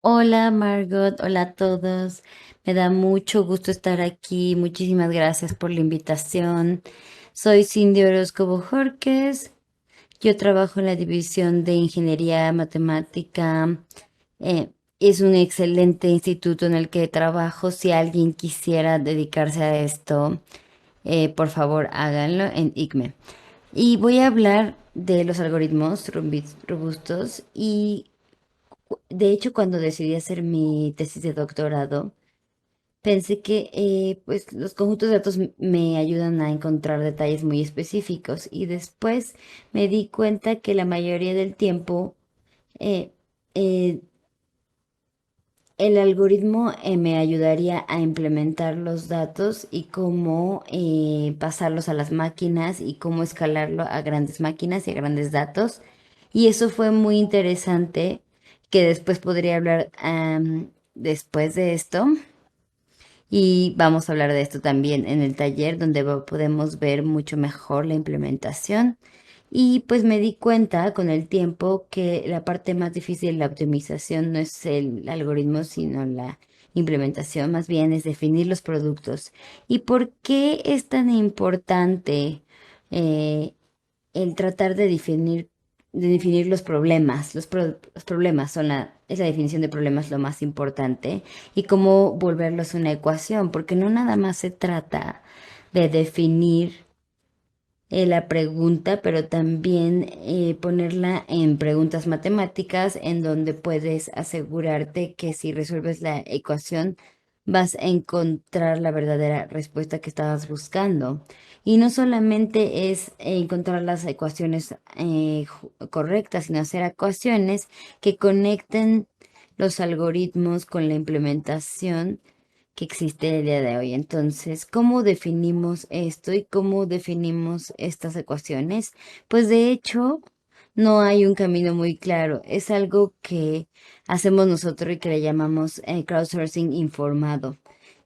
Hola Margot, hola a todos. Me da mucho gusto estar aquí. Muchísimas gracias por la invitación. Soy Cindy Orozco Jorques. Yo trabajo en la división de Ingeniería Matemática. Eh, es un excelente instituto en el que trabajo. Si alguien quisiera dedicarse a esto, por favor háganlo en ICME. Y voy a hablar de los algoritmos robustos y de hecho, cuando decidí hacer mi tesis de doctorado, pensé que pues los conjuntos de datos me ayudan a encontrar detalles muy específicos y después me di cuenta que la mayoría del tiempo eh, eh, el algoritmo me ayudaría a implementar los datos y cómo pasarlos a las máquinas y cómo escalarlo a grandes máquinas y a grandes datos. Y eso fue muy interesante, que después podría hablar después de esto. Y vamos a hablar de esto también en el taller donde podemos ver mucho mejor la implementación. Y pues me di cuenta con el tiempo que la parte más difícil de la optimización no es el algoritmo, sino la implementación, más bien es definir los productos. ¿Y por qué es tan importante eh, el tratar de definir los problemas? Los problemas son es la definición de problemas lo más importante y cómo volverlos una ecuación, porque no nada más se trata de definir la pregunta, pero también ponerla en preguntas matemáticas en donde puedes asegurarte que si resuelves la ecuación vas a encontrar la verdadera respuesta que estabas buscando. Y no solamente es encontrar las ecuaciones correctas, sino hacer ecuaciones que conecten los algoritmos con la implementación que existe el día de hoy. Entonces, ¿cómo definimos esto y cómo definimos estas ecuaciones? Pues de hecho, no hay un camino muy claro. Es algo que hacemos nosotros y que le llamamos crowdsourcing informado.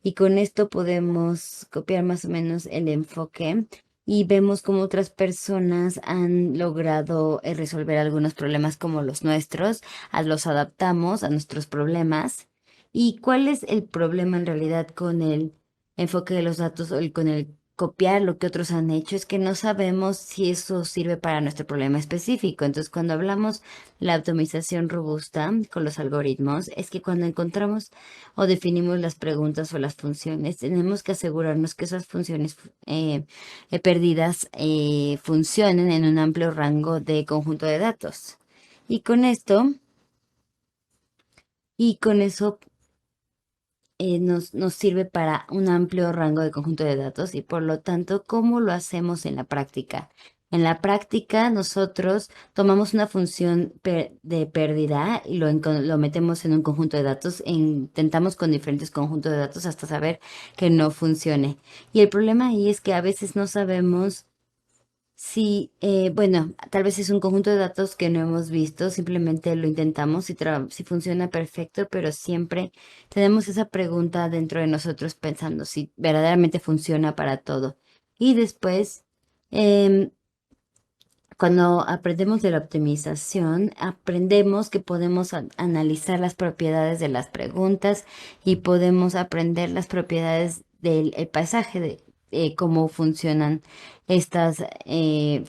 Y con esto podemos copiar más o menos el enfoque y vemos cómo otras personas han logrado resolver algunos problemas como los nuestros, los adaptamos a nuestros problemas. ¿Y cuál es el problema en realidad con el enfoque de los datos o con el copiar lo que otros han hecho? Es que no sabemos si eso sirve para nuestro problema específico. Entonces, cuando hablamos de la optimización robusta con los algoritmos, es que cuando encontramos o definimos las preguntas o las funciones, tenemos que asegurarnos que esas funciones perdidas funcionen en un amplio rango de conjunto de datos. Y con esto, y con eso nos sirve para un amplio rango de conjunto de datos y por lo tanto, ¿cómo lo hacemos en la práctica? En la práctica, nosotros tomamos una función de pérdida y lo metemos en un conjunto de datos e intentamos con diferentes conjuntos de datos hasta saber que no funcione. Y el problema ahí es que a veces no sabemos sí, bueno, tal vez es un conjunto de datos que no hemos visto, simplemente lo intentamos y si funciona perfecto, pero siempre tenemos esa pregunta dentro de nosotros pensando si verdaderamente funciona para todo. Y después, em, cuando aprendemos de la optimización, aprendemos que podemos analizar las propiedades de las preguntas y podemos aprender las propiedades del el paisaje, de cómo funcionan estas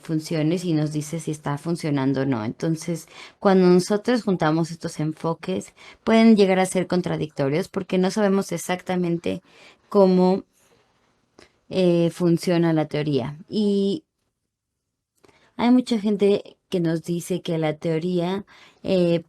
funciones y nos dice si está funcionando o no. Entonces, cuando nosotros juntamos estos enfoques, pueden llegar a ser contradictorios porque no sabemos exactamente cómo funciona la teoría. Y hay mucha gente que nos dice que la teoría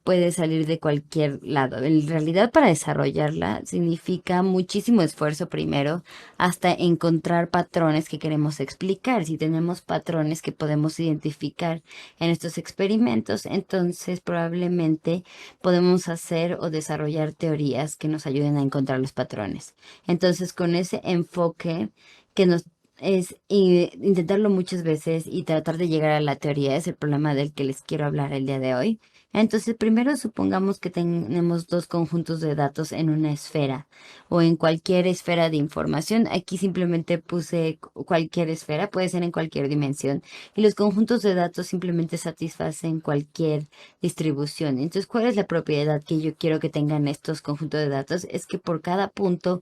puede salir de cualquier lado. En realidad, para desarrollarla significa muchísimo esfuerzo primero hasta encontrar patrones que queremos explicar. Si tenemos patrones que podemos identificar en estos experimentos, entonces probablemente podemos hacer o desarrollar teorías que nos ayuden a encontrar los patrones. Entonces, con ese enfoque que nos es intentarlo muchas veces y tratar de llegar a la teoría es el problema del que les quiero hablar el día de hoy. Entonces, primero supongamos que tenemos dos conjuntos de datos en una esfera o en cualquier esfera de información. Aquí simplemente puse cualquier esfera, puede ser en cualquier dimensión. Y los conjuntos de datos simplemente satisfacen cualquier distribución. Entonces, ¿cuál es la propiedad que yo quiero que tengan estos conjuntos de datos? Es que por cada punto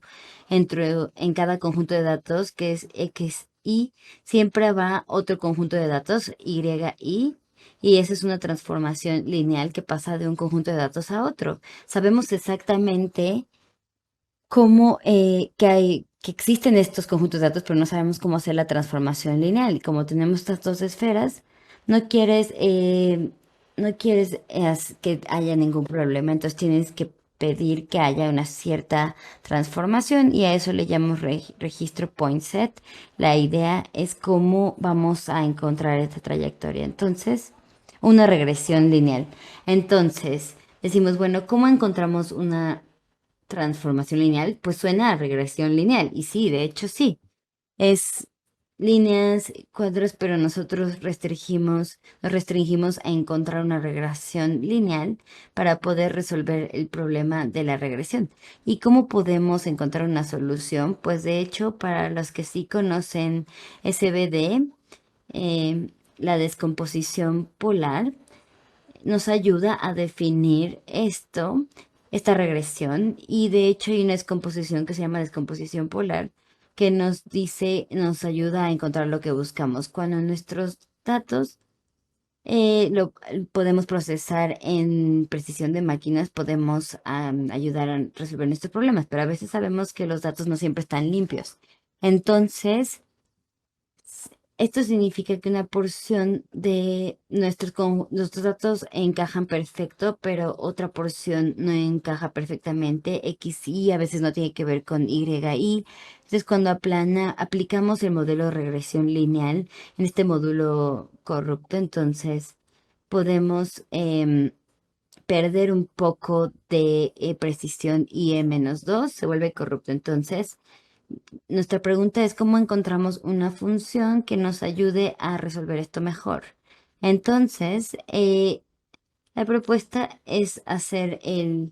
en cada conjunto de datos, que es X, Y, siempre va otro conjunto de datos, Y, y esa es una transformación lineal que pasa de un conjunto de datos a otro. Sabemos exactamente cómo que existen estos conjuntos de datos, pero no sabemos cómo hacer la transformación lineal. Y como tenemos estas dos esferas, no quieres, no quieres que haya ningún problema, entonces tienes que pedir que haya una cierta transformación y a eso le llamamos registro point set. La idea es cómo vamos a encontrar esta trayectoria. Entonces, una regresión lineal. Entonces, decimos, bueno, ¿cómo encontramos una transformación lineal? Pues suena a regresión lineal. Y sí, de hecho sí. Es líneas, cuadros, pero nosotros nos restringimos a encontrar una regresión lineal para poder resolver el problema de la regresión. ¿Y cómo podemos encontrar una solución? Pues de hecho, para los que sí conocen SVD, la descomposición polar, nos ayuda a definir esta regresión, y de hecho hay una descomposición que se llama descomposición polar que nos dice, nos ayuda a encontrar lo que buscamos. Cuando nuestros datos lo podemos procesar en precisión de máquinas, podemos ayudar a resolver nuestros problemas, pero a veces sabemos que los datos no siempre están limpios. Entonces, esto significa que una porción de nuestros datos encajan perfecto, pero otra porción no encaja perfectamente. X, Y a veces no tiene que ver con Y, Y. Entonces, cuando aplicamos el modelo de regresión lineal en este módulo corrupto, entonces podemos perder un poco de precisión y E-2 se vuelve corrupto. Entonces, nuestra pregunta es cómo encontramos una función que nos ayude a resolver esto mejor. Entonces, la propuesta es hacer el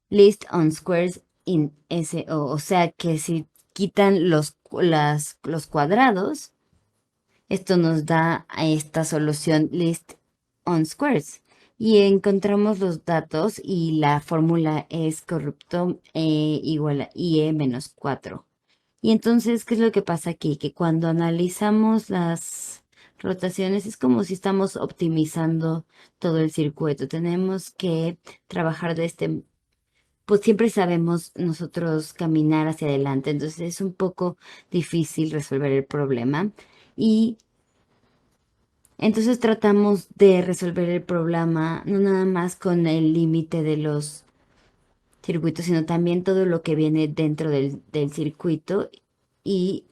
list on squares in SO, o sea que si quitan los cuadrados, esto nos da a esta solución list on squares. Y encontramos los datos y la fórmula es corrupto igual a IE menos 4. Y entonces, ¿qué es lo que pasa aquí? Que cuando analizamos las rotaciones es como si estamos optimizando todo el circuito. Tenemos que trabajar pues siempre sabemos nosotros caminar hacia adelante, entonces es un poco difícil resolver el problema. Y entonces tratamos de resolver el problema no nada más con el límite de los circuitos, sino también todo lo que viene dentro del circuito, y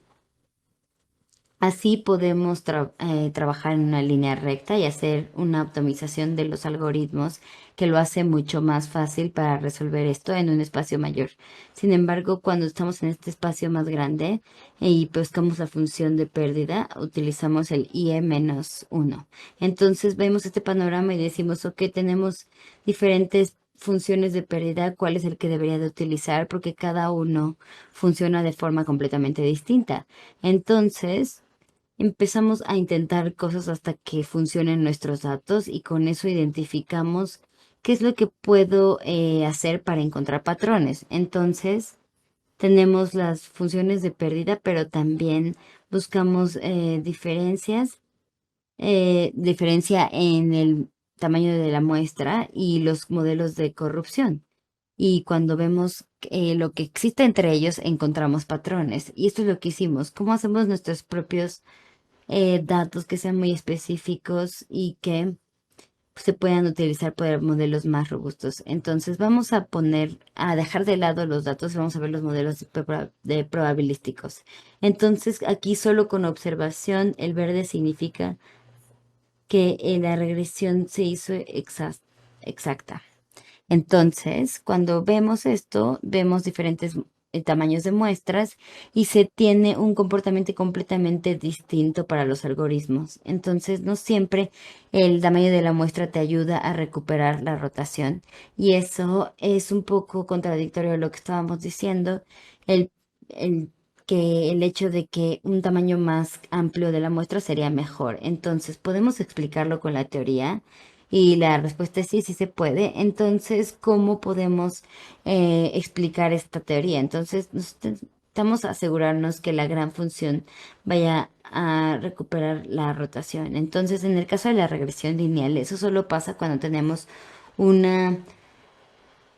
así podemos trabajar en una línea recta y hacer una optimización de los algoritmos que lo hace mucho más fácil para resolver esto en un espacio mayor. Sin embargo, cuando estamos en este espacio más grande y buscamos la función de pérdida, utilizamos el IE-1. Entonces vemos este panorama y decimos, ok, tenemos diferentes funciones de pérdida, ¿cuál es el que debería de utilizar? Porque cada uno funciona de forma completamente distinta. Entonces, empezamos a intentar cosas hasta que funcionen nuestros datos y con eso identificamos qué es lo que puedo hacer para encontrar patrones. Entonces, tenemos las funciones de pérdida, pero también buscamos diferencia en el tamaño de la muestra y los modelos de corrupción. Y cuando vemos lo que existe entre ellos, encontramos patrones. Y esto es lo que hicimos. ¿Cómo hacemos nuestros propios datos que sean muy específicos y que se puedan utilizar por modelos más robustos? Entonces vamos a dejar de lado los datos y vamos a ver los modelos de probabilísticos. Entonces aquí solo con observación, el verde significa que la regresión se hizo exacta. Entonces, cuando vemos esto, vemos diferentes tamaños de muestras y se tiene un comportamiento completamente distinto para los algoritmos. Entonces, no siempre el tamaño de la muestra te ayuda a recuperar la rotación. Y eso es un poco contradictorio a lo que estábamos diciendo, el, el, que el hecho de que un tamaño más amplio de la muestra sería mejor. Entonces, podemos explicarlo con la teoría. Y la respuesta es sí, sí se puede. Entonces, ¿cómo podemos explicar esta teoría? Entonces, necesitamos asegurarnos que la gran función vaya a recuperar la rotación. Entonces, en el caso de la regresión lineal, eso solo pasa cuando tenemos una,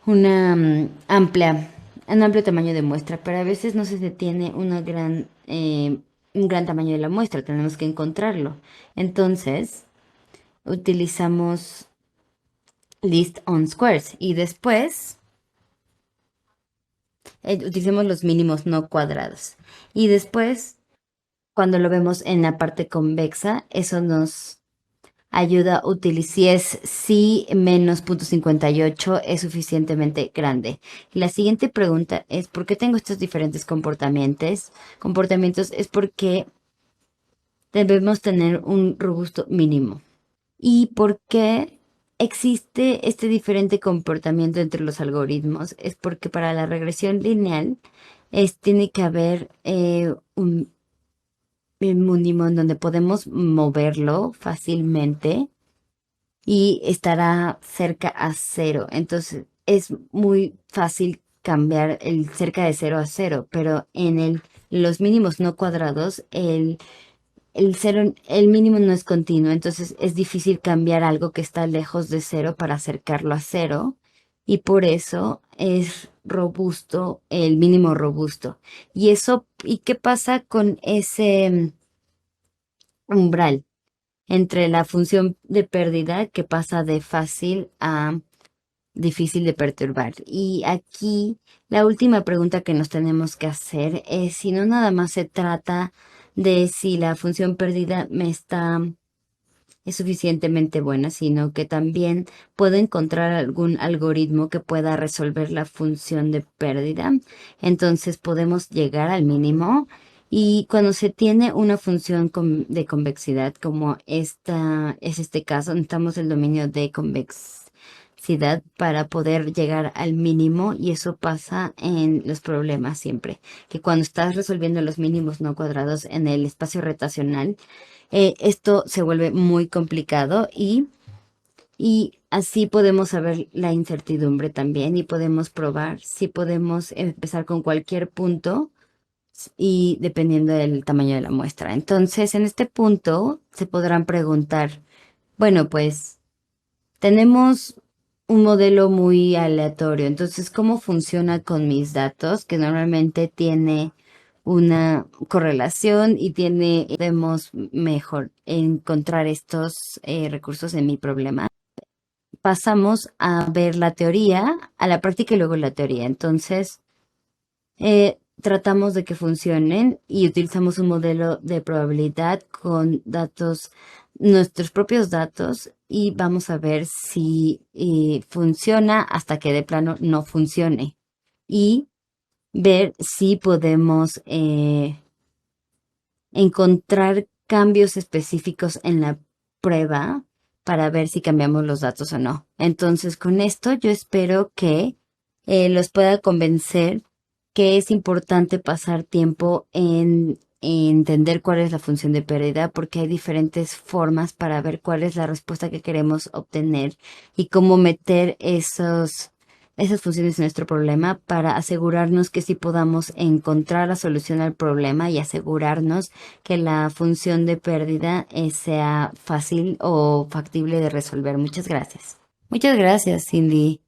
un amplio tamaño de muestra, pero a veces no se tiene un gran tamaño de la muestra, tenemos que encontrarlo. Entonces, utilizamos list on squares y después utilicemos los mínimos no cuadrados. Y después, cuando lo vemos en la parte convexa, eso nos ayuda a utilizar si menos 0,58 es suficientemente grande. La siguiente pregunta es, ¿por qué tengo estos diferentes comportamientos? Comportamientos es porque debemos tener un robusto mínimo. ¿Y por qué existe este diferente comportamiento entre los algoritmos? Es porque para la regresión lineal tiene que haber un mínimo en donde podemos moverlo fácilmente y estará cerca a cero. Entonces es muy fácil cambiar el cerca de cero a cero, pero en los mínimos no cuadrados, el cero, el mínimo no es continuo, entonces es difícil cambiar algo que está lejos de cero para acercarlo a cero, y por eso es robusto, el mínimo robusto. ¿Y qué pasa con ese umbral entre la función de pérdida que pasa de fácil a difícil de perturbar? Y aquí la última pregunta que nos tenemos que hacer es si no nada más se trata de si la función perdida es suficientemente buena, sino que también puedo encontrar algún algoritmo que pueda resolver la función de pérdida. Entonces podemos llegar al mínimo. Y cuando se tiene una función de convexidad, como esta es este caso, necesitamos el dominio de convexidad para poder llegar al mínimo, y eso pasa en los problemas siempre, que cuando estás resolviendo los mínimos no cuadrados en el espacio rotacional, esto se vuelve muy complicado y así podemos saber la incertidumbre también y podemos probar si podemos empezar con cualquier punto y dependiendo del tamaño de la muestra. Entonces, en este punto se podrán preguntar, bueno, pues tenemos un modelo muy aleatorio, entonces, ¿cómo funciona con mis datos? Que normalmente tiene una correlación y podemos mejor encontrar estos recursos en mi problema. Pasamos a ver la teoría, a la práctica y luego la teoría. Entonces, tratamos de que funcionen y utilizamos un modelo de probabilidad con datos, nuestros propios datos, y vamos a ver si funciona hasta que de plano no funcione. Y ver si podemos encontrar cambios específicos en la prueba para ver si cambiamos los datos o no. Entonces, con esto yo espero que los pueda convencer que es importante pasar tiempo en entender cuál es la función de pérdida, porque hay diferentes formas para ver cuál es la respuesta que queremos obtener y cómo meter esas funciones en nuestro problema para asegurarnos que sí podamos encontrar la solución al problema y asegurarnos que la función de pérdida sea fácil o factible de resolver. Muchas gracias. Muchas gracias, Cindy.